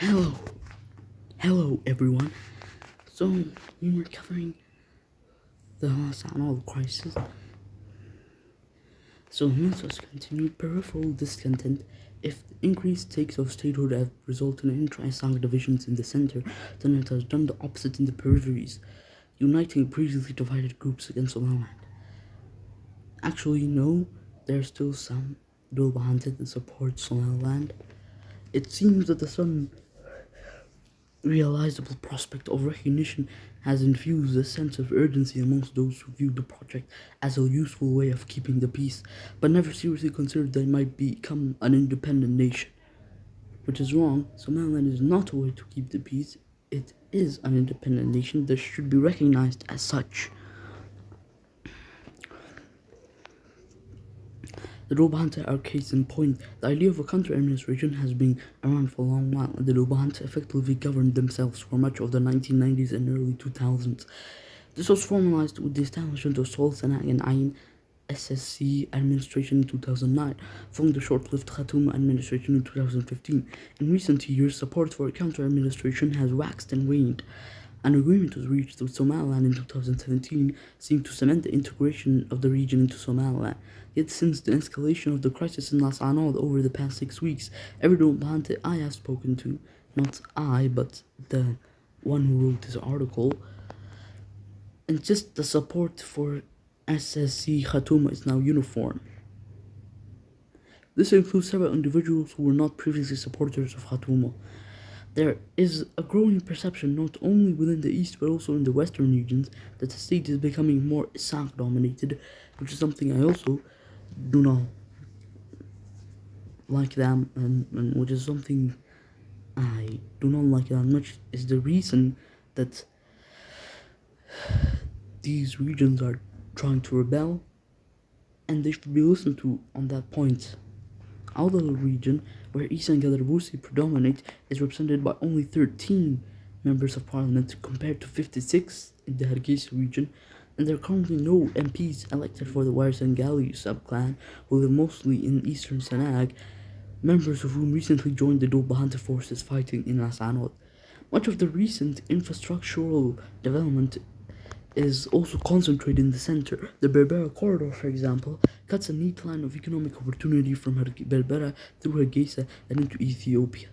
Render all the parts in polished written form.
Hello, hello everyone. So we were covering the Hassanal crisis. So let us continue. Peripheral discontent. If the increased stakes of statehood have resulted in intra-Islamic divisions in the center, then it has done the opposite in the peripheries, uniting previously divided groups against Somaliland. Actually, no, there are still some Dulbahante that support Somaliland. It seems that the sudden realizable prospect of recognition has infused a sense of urgency amongst those who viewed the project as a useful way of keeping the peace, but never seriously considered that it might become an independent nation. Which is wrong. Somaliland is not a way to keep the peace. It is an independent nation that should be recognized as such. The Lobahante are case in point. The idea of a country administration has been around for a long while, and the Lobahante effectively governed themselves for much of the 1990s and early 2000s. This was formalized with the establishment of Sol Sanaa and Ain SSC administration in 2009, following the short-lived Khartoum administration in 2015. In recent years, support for a counter-administration has waxed and waned. An agreement was reached with Somaliland in 2017, seemed to cement the integration of the region into Somaliland. Yet since the escalation of the crisis in Las Anod over the past 6 weeks, every Lobahante I have spoken to, not I, but the one who wrote this article, and just the support for SSC Khartoum is now uniform. This includes several individuals who were not previously supporters of Khartoum. There is a growing perception, not only within the east but also in the western regions, that the state is becoming more Isaac dominated, which is something I also do not like them, and which is something I do not like that much, is the reason that these regions are trying to rebel, and they should be listened to on that point. Awdal region, where Isa and Gadarbusi predominate, is represented by only 13 members of parliament compared to 56 in the Hargeisa region, and there are currently no MPs elected for the Warsangali subclan, who live mostly in eastern Sanag, members of whom recently joined the Dulbahante forces fighting in Las Anod. Much of the recent infrastructural development is also concentrated in the center. The Berbera corridor, for example, cuts a neat line of economic opportunity from Berbera through Hargeisa and into Ethiopia.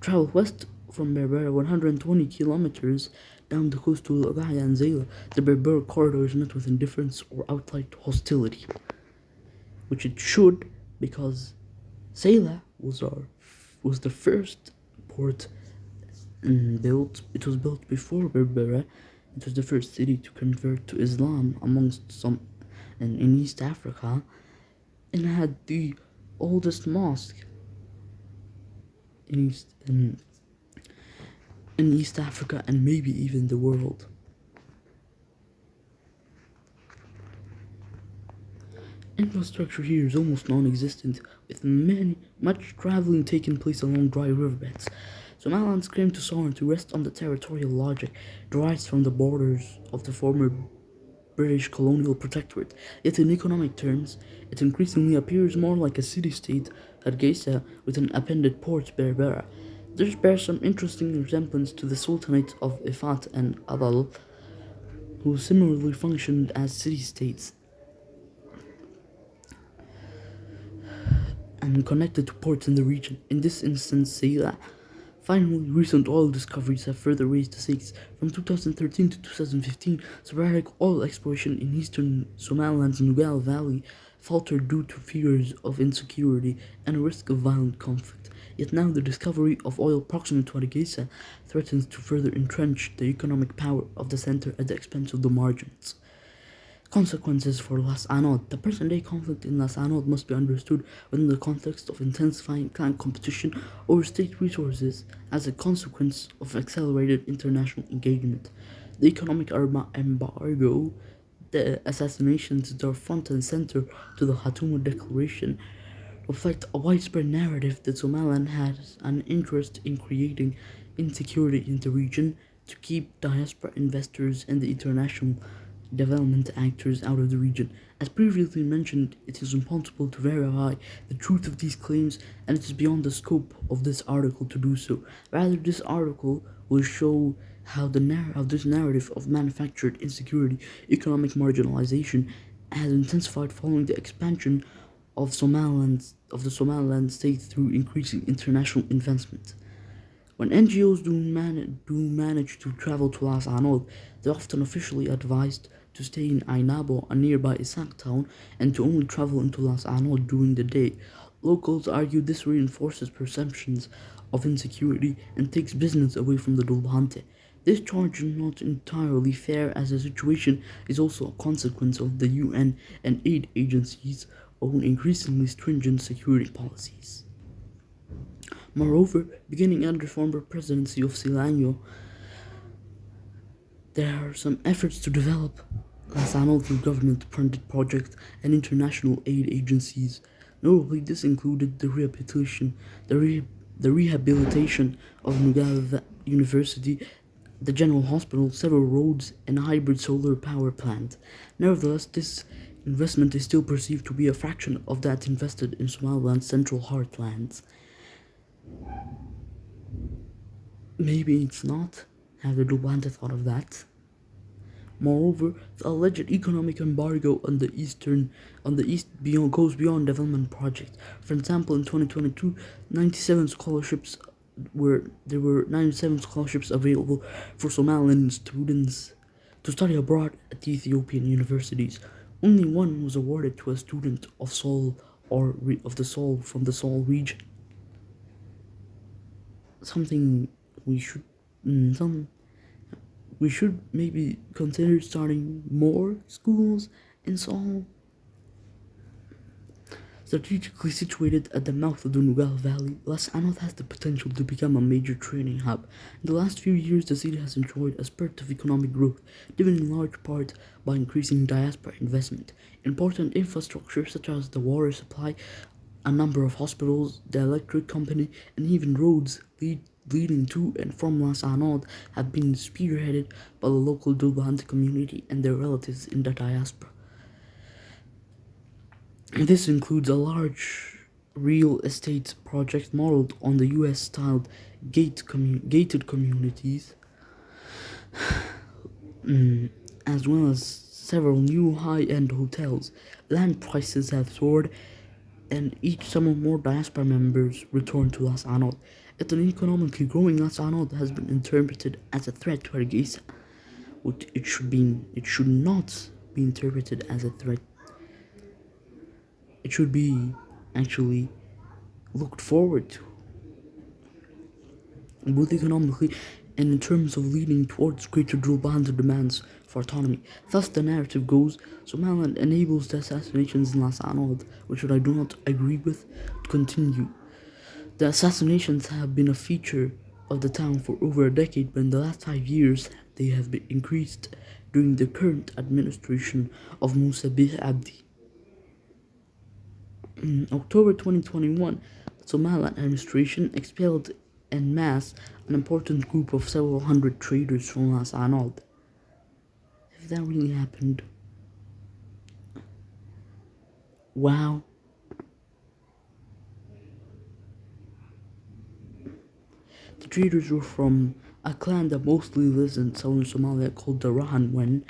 Travel west from Berbera 120 kilometers down the coast to Lagaya and Zayla. The Berbera corridor is met with indifference or outright hostility, which it should, because Zayla was the first port built. It was built before Berbera. It was the first city to convert to Islam amongst some in East Africa, and had the oldest mosque in East Africa and maybe even the world. Infrastructure here is almost non-existent, with much traveling taking place along dry riverbeds. Somaliland's claim to sovereignty rests on the territorial logic derives from the borders of the former British colonial protectorate, yet in economic terms, it increasingly appears more like a city-state, Hargeisa, with an appended port, Berbera. This bears some interesting resemblance to the Sultanate of Ifat and Adal, who similarly functioned as city-states and connected to ports in the region. In this instance, Seyla. Finally, recent oil discoveries have further raised the stakes. From 2013 to 2015, sporadic oil exploration in eastern Somaliland's Nugal Valley faltered due to fears of insecurity and a risk of violent conflict. Yet now the discovery of oil proximate to Hargeisa threatens to further entrench the economic power of the center at the expense of the margins. Consequences for Las Anod. The present-day conflict in Las Anod must be understood within the context of intensifying clan competition over state resources as a consequence of accelerated international engagement. The economic embargo, the assassinations that are front and center to the Khartoum Declaration, reflect a widespread narrative that Somaliland has an interest in creating insecurity in the region to keep diaspora investors and the international development actors out of the region. As previously mentioned, it is impossible to verify the truth of these claims, and it is beyond the scope of this article to do so. Rather, this article will show how this narrative of manufactured insecurity, economic marginalization, has intensified following the expansion of the Somaliland state through increasing international investment. When NGOs do manage to travel to Las Anod, they're often officially advised to stay in Ainabo, a nearby Isak town, and to only travel into Las Anod during the day. Locals argue this reinforces perceptions of insecurity and takes business away from the Dulbahante. This charge is not entirely fair, as the situation is also a consequence of the UN and aid agencies' own increasingly stringent security policies. Moreover, beginning under former presidency of Silanyo, there are some efforts to develop Lasano through government-funded projects and international aid agencies. Notably, this included the rehabilitation of Nugal University, the General Hospital, several roads, and a hybrid solar power plant. Nevertheless, this investment is still perceived to be a fraction of that invested in Somaliland's central heartlands. Maybe it's not. Have the Dulbahante thought of that? Moreover, the alleged economic embargo on the east beyond goes beyond development projects. For example, in 2022, 97 scholarships there were 97 scholarships available for Somaliland students to study abroad at the Ethiopian universities. Only one was awarded to a student of Seoul of the Seoul from the Seoul region. Something we should some we should maybe consider starting more schools in Seoul. Strategically situated at the mouth of the Nugal Valley, Las Anod has the potential to become a major trading hub. In the last few years, the city has enjoyed a spurt of economic growth, driven in large part by increasing diaspora investment. Important infrastructure such as the water supply, a number of hospitals, the electric company, and even roads leading to and from Las Anod have been spearheaded by the local Dulbahante community and their relatives in the diaspora. This includes a large real estate project modeled on the US-styled gated communities, as well as several new high-end hotels. Land prices have soared, and each summer more diaspora members return to Las Anod. Yet an economically growing Las Anod has been interpreted as a threat to Hargeisa, which it should not be interpreted as a threat. It should be actually looked forward to, both economically and in terms of leading towards greater Dulbahante demands for autonomy. Thus, the narrative goes, Somaliland enables the assassinations in Las Anod, which I do not agree with, to continue. The assassinations have been a feature of the town for over a decade, but in the last 5 years they have been increased during the current administration of Musa Bih Abdi. In October 2021, the Somaliland administration expelled en masse an important group of several hundred traders from Las Anod. If that really happened, wow. The traders were from a clan that mostly lives in southern Somalia called the Rahanwen,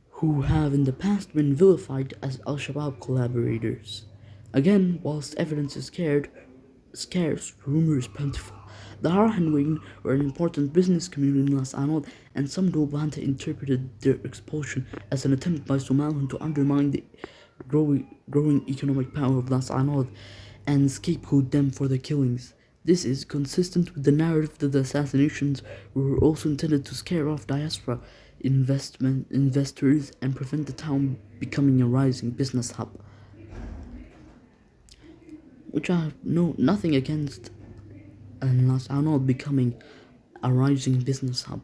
who have in the past been vilified as Al-Shabaab collaborators. Again, whilst evidence is scarce, rumors plentiful. The Rahanwen were an important business community in Las Anod, and some Dulbahante interpreted their expulsion as an attempt by Somaliland to undermine the growing economic power of Las Anod and scapegoat them for the killings. This is consistent with the narrative that the assassinations were also intended to scare off diaspora investors and prevent the town becoming a rising business hub. Which I have nothing against Las Anod becoming a rising business hub.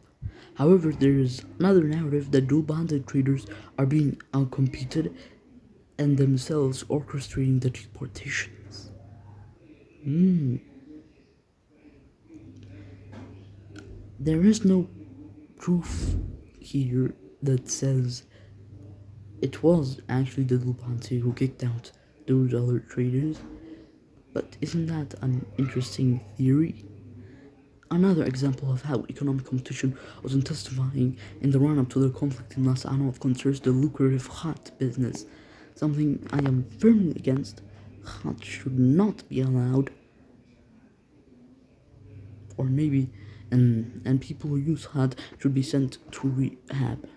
However, there is another narrative that Dulbahante traders are being outcompeted and themselves orchestrating the deportations. There is no proof here that says It was actually the Lubante who kicked out those other traders, but isn't that an interesting theory? Another example of how economic competition was intensifying in the run-up to the conflict in Las Anov concerns the lucrative khat business, something I am firmly against. Khat should not be allowed, or maybe, and people who use khat should be sent to rehab.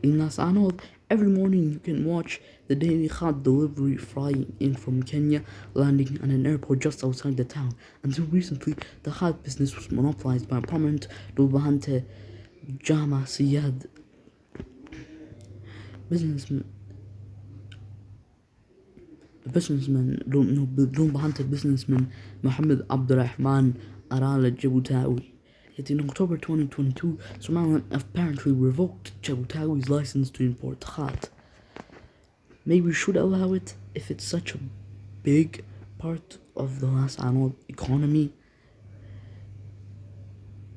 In Las Anod, every morning you can watch the daily khat delivery flying in from Kenya, landing at an airport just outside the town. Until recently, the khat business was monopolized by prominent Dulbahante Jama Siyad businessman. Dulbahante businessman Mohammed Abdurrahman Aral Jabutawi. Yet in October 2022, Somaliland apparently revoked Jabutawi's license to import khat. Maybe we should allow it if it's such a big part of the last annual economy.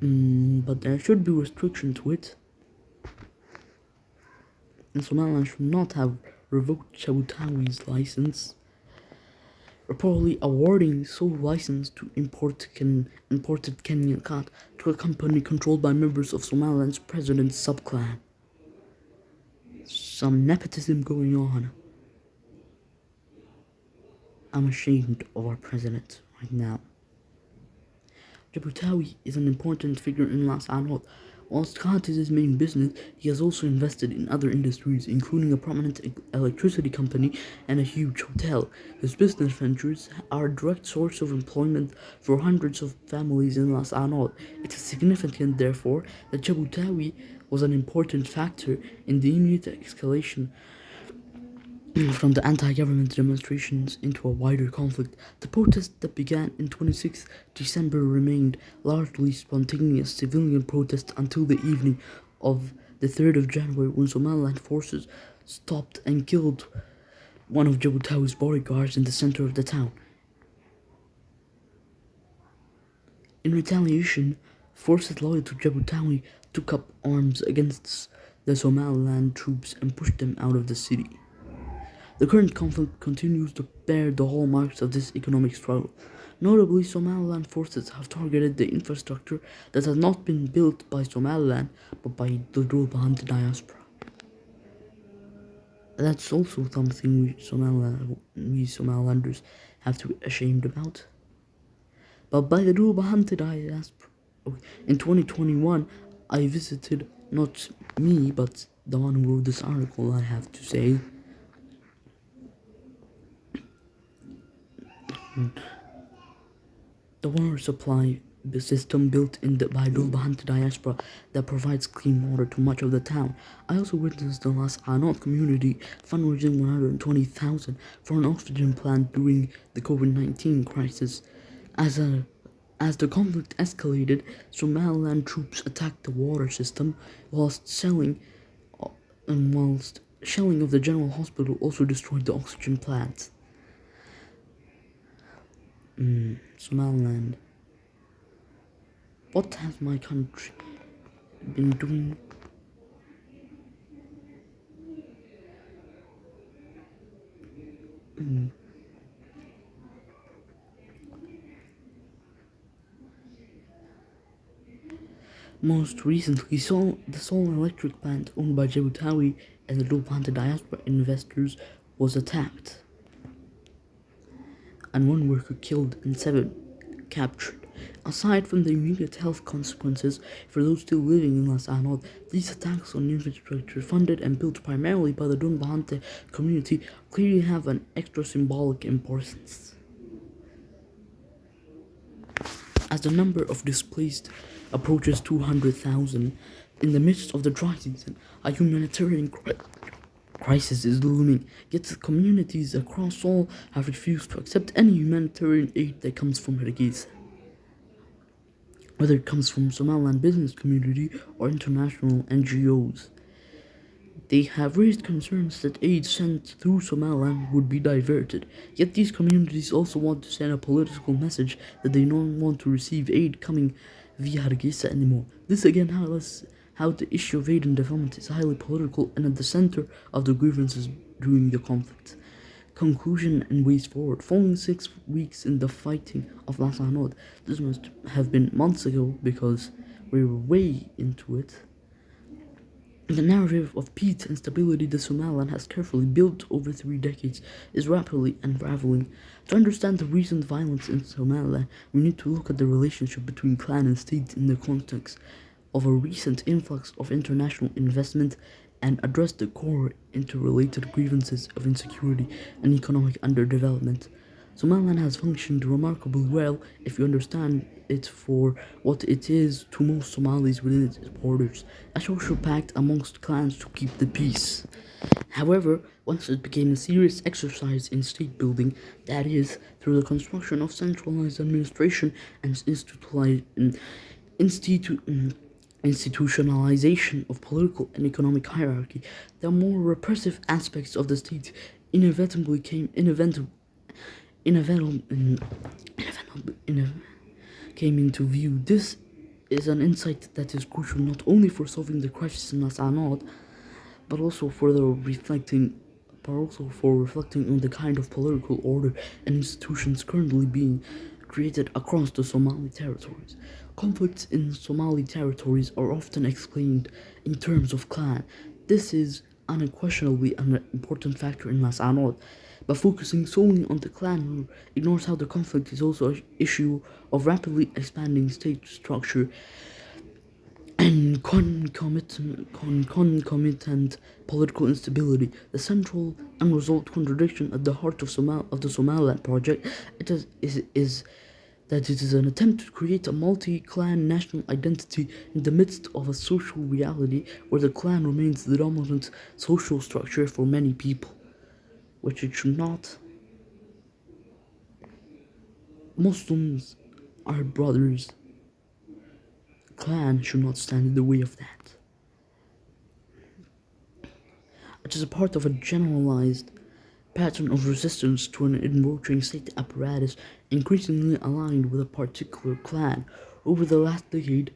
But there should be restriction to it. And Somaliland should not have revoked Jabutawi's license. Reportedly awarding sole license to imported Kenyan khat to a company controlled by members of Somaliland's president's subclan. Some nepotism going on. I'm ashamed of our president right now. Jabutawi is an important figure in Las Anod. Whilst khat is his main business, he has also invested in other industries, including a prominent electricity company and a huge hotel. His business ventures are a direct source of employment for hundreds of families in Las Anod. It is significant, therefore, that Jabutawi was an important factor in the immediate escalation from the anti-government demonstrations into a wider conflict. The protests that began in 26 December remained largely spontaneous civilian protests until the evening of the 3rd of January, when Somaliland forces stopped and killed one of Jabutawi's bodyguards in the center of the town. In retaliation, forces loyal to Jabutawi took up arms against the Somaliland troops and pushed them out of the city. The current conflict continues to bear the hallmarks of this economic struggle. Notably, Somaliland forces have targeted the infrastructure that has not been built by Somaliland but by the Dulbahante diaspora. That's also something we Somalilanders have to be ashamed about. But by the Dulbahante diaspora. In 2021, I visited, not me, but the one who wrote this article, I have to say, the water supply system built in the by Dulbahante diaspora that provides clean water to much of the town. I also witnessed the Las Anod community fundraising 120,000 for an oxygen plant during the COVID-19 crisis. As the conflict escalated, Somaliland troops attacked the water system whilst shelling of the general hospital also destroyed the oxygen plant. Somaliland. What has my country been doing? Most recently, the solar electric plant owned by Jabutawi and the Dulbahante diaspora investors was attacked, and one worker killed and 7 captured. Aside from the immediate health consequences for those still living in Las Anod, these attacks on infrastructure funded and built primarily by the Dulbahante community clearly have an extra symbolic importance. As the number of displaced approaches 200,000 in the midst of the dry season, a humanitarian crisis is looming, yet the communities across all have refused to accept any humanitarian aid that comes from Hargeisa, whether it comes from Somaliland business community or international NGOs. They have raised concerns that aid sent through Somaliland would be diverted, yet these communities also want to send a political message that they don't want to receive aid coming via Hargeisa anymore. This again how the issue of aid and development is highly political and at the center of the grievances during the conflict. Conclusion and ways forward. Following 6 weeks in the fighting of Las Anod, this must have been months ago because we were way into it. The narrative of peace and stability that Somaliland has carefully built over 3 decades is rapidly unraveling. To understand the recent violence in Somaliland, we need to look at the relationship between clan and state in the context of a recent influx of international investment and address the core interrelated grievances of insecurity and economic underdevelopment. Somaliland has functioned remarkably well if you understand it for what it is to most Somalis within its borders, a social pact amongst clans to keep the peace. However, once it became a serious exercise in state building, that is, through the construction of centralized administration and institutionalization of political and economic hierarchy, the more repressive aspects of the state inevitably came into view. This is an insight that is crucial not only for solving the crisis in Las Anod, but also for reflecting on the kind of political order and institutions currently being created across the Somali territories. Conflicts in Somali territories are often explained in terms of clan. This is unquestionably an important factor in Las Anod, but focusing solely on the clan ignores how the conflict is also an issue of rapidly expanding state structure and concomitant political instability. The central unresolved contradiction at the heart of the Somaliland project is that it is an attempt to create a multi-clan national identity in the midst of a social reality where the clan remains the dominant social structure for many people, which it should not. Muslims are brothers. Clan should not stand in the way of that. It is a part of a generalized pattern of resistance to an encroaching state apparatus increasingly aligned with a particular clan. Over the last decade,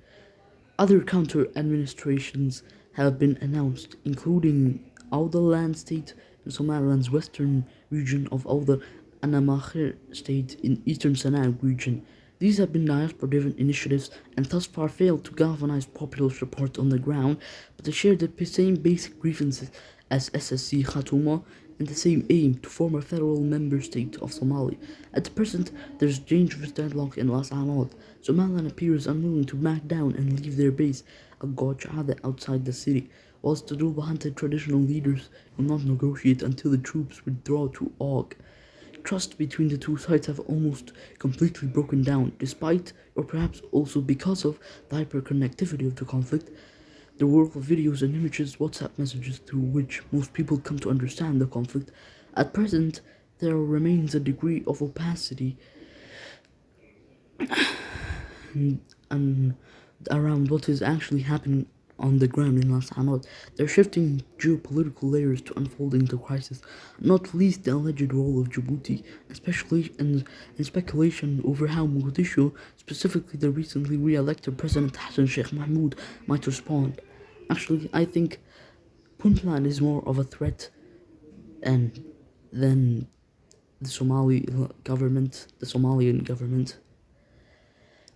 other counter-administrations have been announced, including Awdal Land State in Somaliland's western region of Awdal and Amakhir State in eastern Sanaag region. These have been diaspora-driven initiatives and thus far failed to galvanize popular support on the ground, but they share the same basic grievances as SSC Khatuma and the same aim to form a federal member state of Somalia. At present, there is dangerous deadlock in Las Anod. Somaliland appears unwilling to back down and leave their base at Gojada outside the city, whilst the Dhulbahante traditional leaders will not negotiate until the troops withdraw to Og. Trust between the two sides have almost completely broken down, despite, or perhaps also because of, the hyperconnectivity of the conflict. The world of videos and images, WhatsApp messages through which most people come to understand the conflict. At present, there remains a degree of opacity and around what is actually happening on the ground in Las Anod. There are shifting geopolitical layers to unfolding the crisis, not least the alleged role of Djibouti, especially in speculation over how Mogadishu, specifically the recently re-elected President Hassan Sheikh Mahmoud, might respond. Actually, I think Puntland is more of a threat than the Somalian government.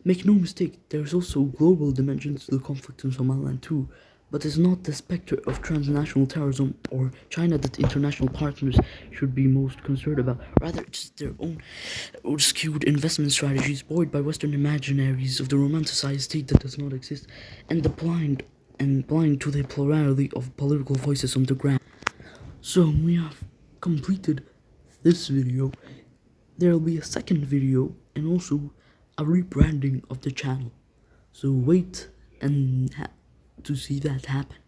Make no mistake, there is also global dimensions to the conflict in Somaliland too, but it's not the specter of transnational terrorism or China that international partners should be most concerned about. Rather, it's their own skewed investment strategies buoyed by Western imaginaries of the romanticized state that does not exist, and blind to the plurality of political voices on the ground. So we have completed this video. There will be a second video and also a rebranding of the channel. So wait to see that happen.